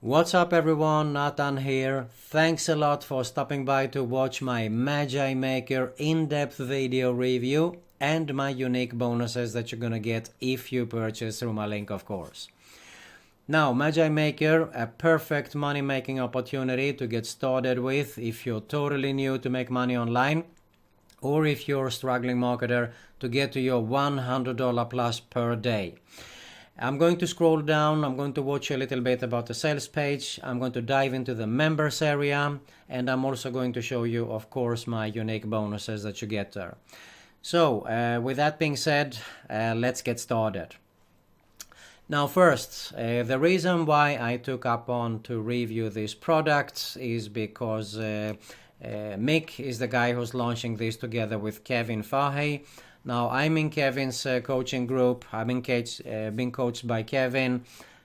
What's up everyone, Nathan here. Thanks a lot for stopping by to watch my Magi Maker in-depth video review and my unique bonuses that you're gonna get if you purchase through my link, of course. Now, Magi Maker, a perfect money making opportunity to get started with if you're totally new to make money online, or if you're a struggling marketer to get to your $100 plus per day. I'm going to scroll down, I'm going to watch a little bit about the sales page, I'm going to dive into the members area, and I'm also going to show you, of course, my unique bonuses that you get there. So, with that being said, let's get started. Now first, the reason why I took up on to review this product is because Mick is the guy who's launching this together with Kevin Fahey. Now I'm in Kevin's coaching group. I've been coached by Kevin.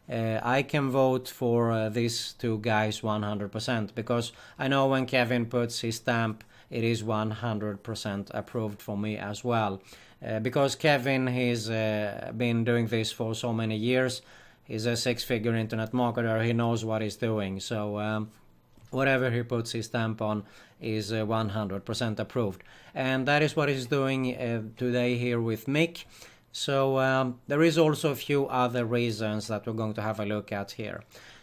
I can vote for these two guys 100% because I know when Kevin puts his stamp, it is 100% approved for me as well. Because Kevin has been doing this for so many years. He's a six-figure internet marketer. He knows what he's doing. So whatever he puts his stamp on is 100% approved. And that is what he's doing today here with Mick. So there is also a few other reasons that we're going to have a look at here.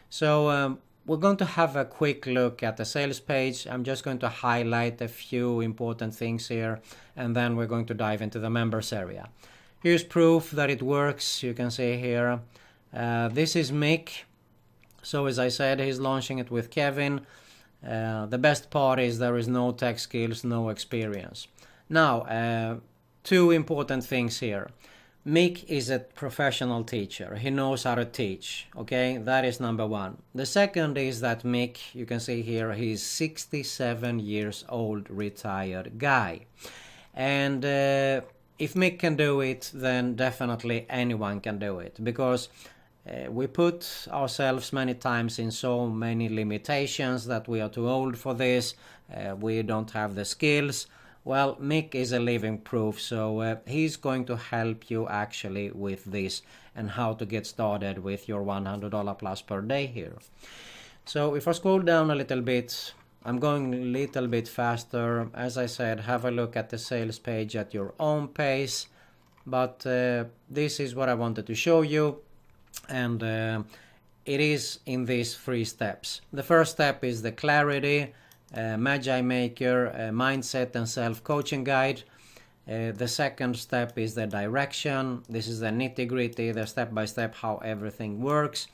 So we're going to have a quick look at the sales page. I'm just going to highlight a few important things here, and then we're going to dive into the members area. Here's proof that it works. You can see here. This is Mick. So as I said, he's launching it with Kevin. The best part is there is no tech skills, no experience. Now, two important things here. Mick is a professional teacher. He knows how to teach, okay? That is number one. The second is that Mick, you can see here, he's 67 years old, retired guy. And if Mick can do it, then definitely anyone can do it. Because we put ourselves many times in so many limitations that we are too old for this, we don't have the skills. Well, Mick is a living proof, so he's going to help you actually with this and how to get started with your $100 plus per day here. So if I scroll down a little bit, I'm going a little bit faster. As I said, have a look at the sales page at your own pace, but this is what I wanted to show you. And it is in these three steps. The first step is the clarity, Magi Maker, mindset and self-coaching guide. The second step is the direction. This is the nitty-gritty, the step-by-step how everything works.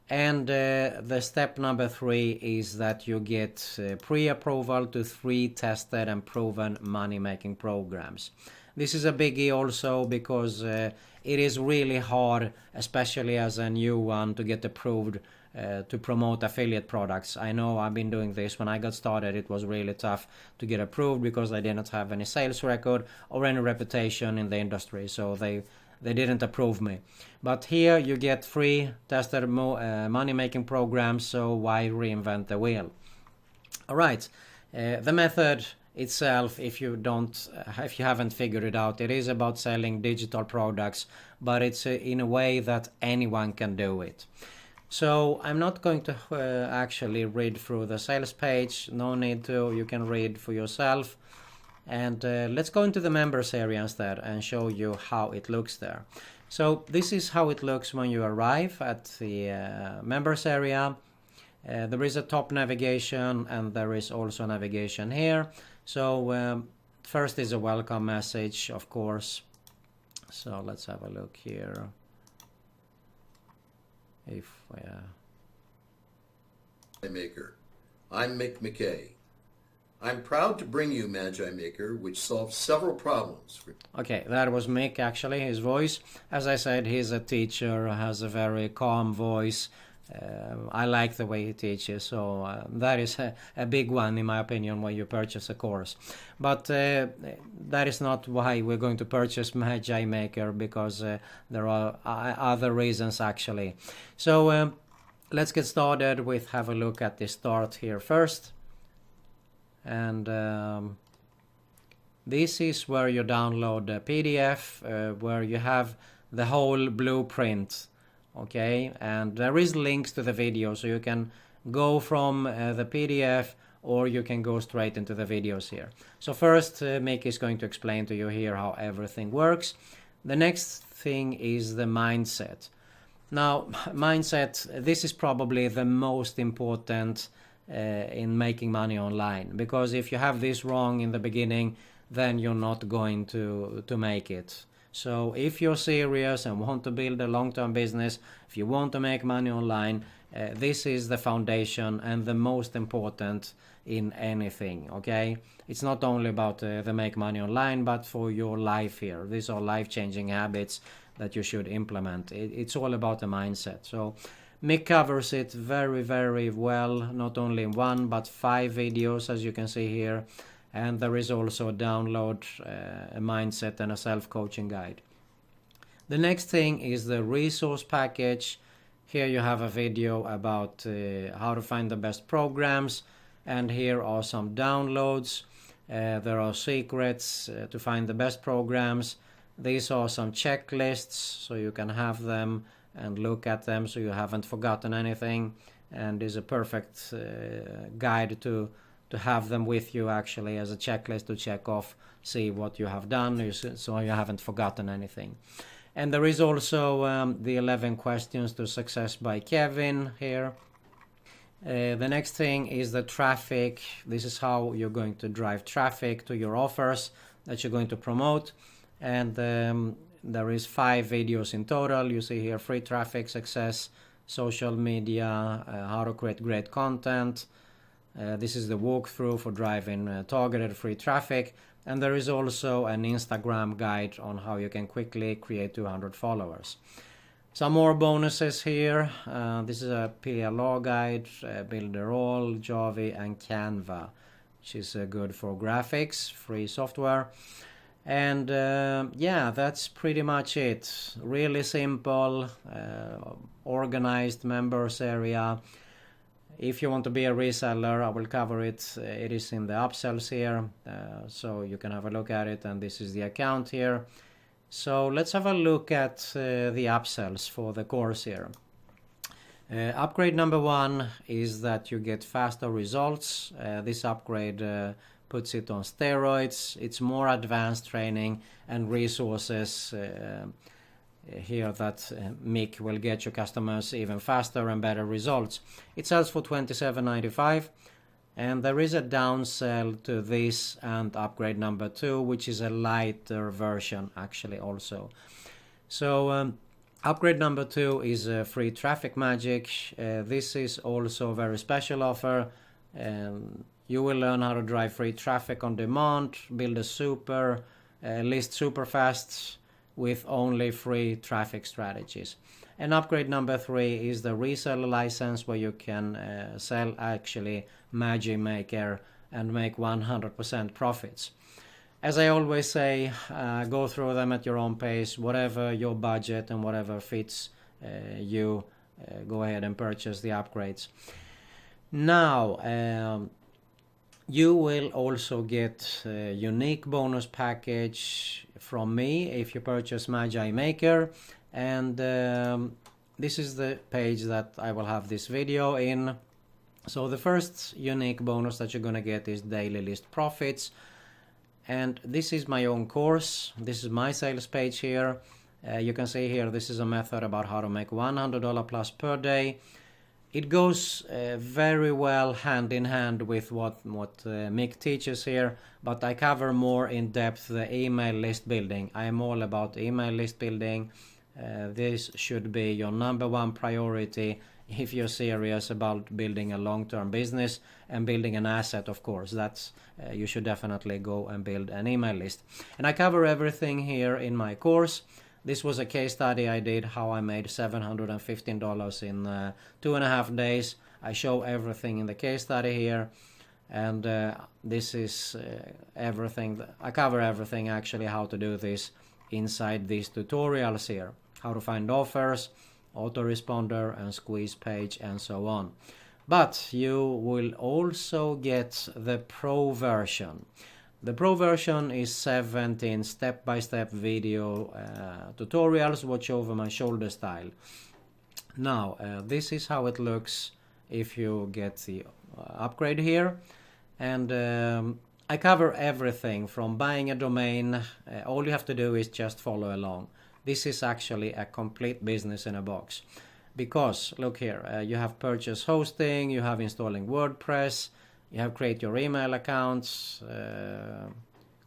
And the step number 3 is that you get pre-approval to 3 tested and proven money-making programs. This is a biggie also because it is really hard, especially as a new one, to get approved to promote affiliate products. I know I've been doing this. When I got started, it was really tough to get approved because I didn't have any sales record or any reputation in the industry, so they didn't approve me. But here you get free tested money-making programs, so why reinvent the wheel? All right, the method itself, if you haven't figured it out, it is about selling digital products, but it's in a way that anyone can do it. So I'm not going to actually read through the sales page. No need to. You can read for yourself. And let's go into the members area instead and show you how it looks there. So this is how it looks when you arrive at the members area. There is a top navigation and there is also navigation here. So first is a welcome message, of course. So let's have a look here. Maker. I'm Mick McKay. I'm proud to bring you Magi Maker, which solves several problems. Okay, that was Mick actually, his voice. As I said, he's a teacher, has a very calm voice. I like the way he teaches, so that is a big one in my opinion when you purchase a course. But that is not why we're going to purchase Magi Maker, because there are other reasons actually. So let's get started with have a look at the start here first. And this is where you download the PDF, where you have the whole blueprint okay, and there is links to the video, so you can go from the PDF or you can go straight into the videos here. So first Mick is going to explain to you here how everything works. The next thing is the mindset. Now, mindset, this is probably the most important in making money online, because if you have this wrong in the beginning, then you're not going to make it. So if you're serious and want to build a long-term business, if you want to make money online, this is the foundation and the most important in anything, okay? It's not only about the make money online, but for your life here. These are life-changing habits that you should implement. It's all about the mindset. So Mick covers it very, very well, not only in 1 but 5 videos, as you can see here. And there is also a download, a mindset and a self-coaching guide. The next thing is the resource package. Here you have a video about how to find the best programs, and here are some downloads. There are secrets to find the best programs. These are some checklists, so you can have them and look at them so you haven't forgotten anything. And is a perfect guide to have them with you actually as a checklist to check off, see what you have done, so you haven't forgotten anything. And there is also the 11 questions to success by Kevin here. The next thing is the traffic. This is how you're going to drive traffic to your offers that you're going to promote. And there is 5 videos in total. You see here free traffic success, social media, how to create great content. This is the walkthrough for driving targeted free traffic. And there is also an Instagram guide on how you can quickly create 200 followers. Some more bonuses here. This is a PLR guide, Builderall, Javi and Canva, which is good for graphics, free software. And yeah, that's pretty much it. Really simple, organized members area. If you want to be a reseller, I will cover it. It is in the upsells here, so you can have a look at it. And this is the account here. So let's have a look at the upsells for the course here. Upgrade number 1 is that you get faster results. This upgrade puts it on steroids. It's more advanced training and resources here that Mick will get your customers even faster and better results. It sells for $27.95, and there is a downsell to this and upgrade number 2, which is a lighter version actually also. So upgrade number 2 is free traffic magic. This is also a very special offer. You will learn how to drive free traffic on demand, build a super list super fast with only free traffic strategies. And upgrade number 3 is the reseller license, where you can sell actually Magic Maker and make 100% profits. As I always say, go through them at your own pace, whatever your budget and whatever fits you, go ahead and purchase the upgrades. Now, you will also get a unique bonus package from me if you purchase Magic Maker, and this is the page that I will have this video in. So the first unique bonus that you're gonna get is daily list profits, and this is my own course. This is my sales page here. You can see here this is a method about how to make $100 plus per day. It goes very well hand in hand with what Mick teaches here, but I cover more in depth the email list building. I am all about email list building. This should be your number 1 priority if you're serious about building a long-term business and building an asset, of course. That's you should definitely go and build an email list. And I cover everything here in my course. This was a case study I did, how I made $715 in 2.5 days. I show everything in the case study here, and this is everything. I cover everything actually, how to do this inside these tutorials here. How to find offers, autoresponder and squeeze page and so on. But you will also get the pro version. The pro version is 17 step-by-step video tutorials, watch over my shoulder style. Now, this is how it looks if you get the upgrade here. And I cover everything from buying a domain. All you have to do is just follow along. This is actually a complete business in a box. Because, look here, you have purchase hosting, you have installing WordPress, you have create your email accounts,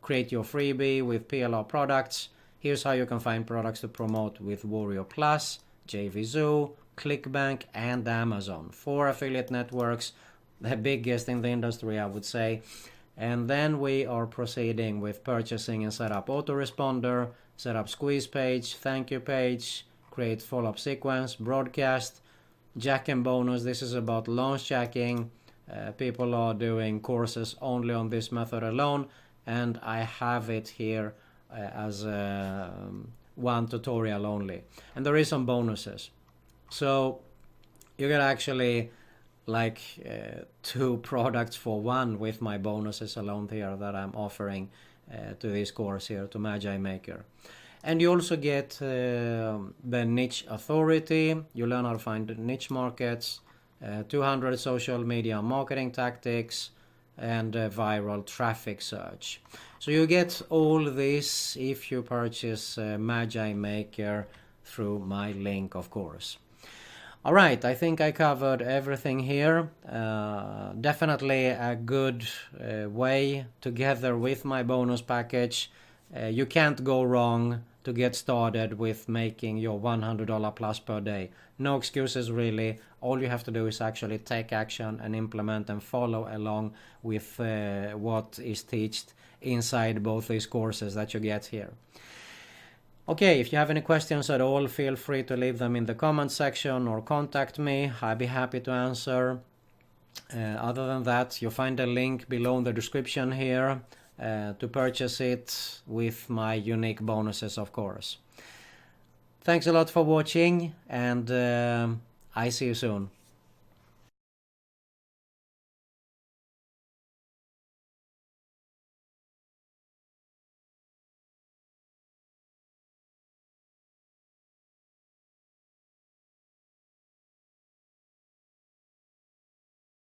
create your freebie with PLR products. Here's how you can find products to promote with Warrior Plus, JVZoo, ClickBank, and Amazon. 4 affiliate networks, the biggest in the industry, I would say. And then we are proceeding with purchasing and set up autoresponder, set up squeeze page, thank you page, create follow-up sequence, broadcast, jack and bonus. This is about launch jacking. People are doing courses only on this method alone, and I have it here as one tutorial only. And there is some bonuses. So you get actually like 2 products for 1 with my bonuses alone here that I'm offering to this course here, to Magi Maker. And you also get the niche authority. You learn how to find niche markets, 200 social media marketing tactics, and viral traffic search. So you get all this if you purchase Magi Maker through my link, of course. Alright, I think I covered everything here. Definitely a good way together with my bonus package. You can't go wrong to get started with making your $100 plus per day. No excuses really. All you have to do is actually take action and implement and follow along with what is taught inside both these courses that you get here. Okay, if you have any questions at all, feel free to leave them in the comment section or contact me. I'd be happy to answer. Other than that, you'll find a link below in the description here to purchase it with my unique bonuses, of course. Thanks a lot for watching, and I see you soon.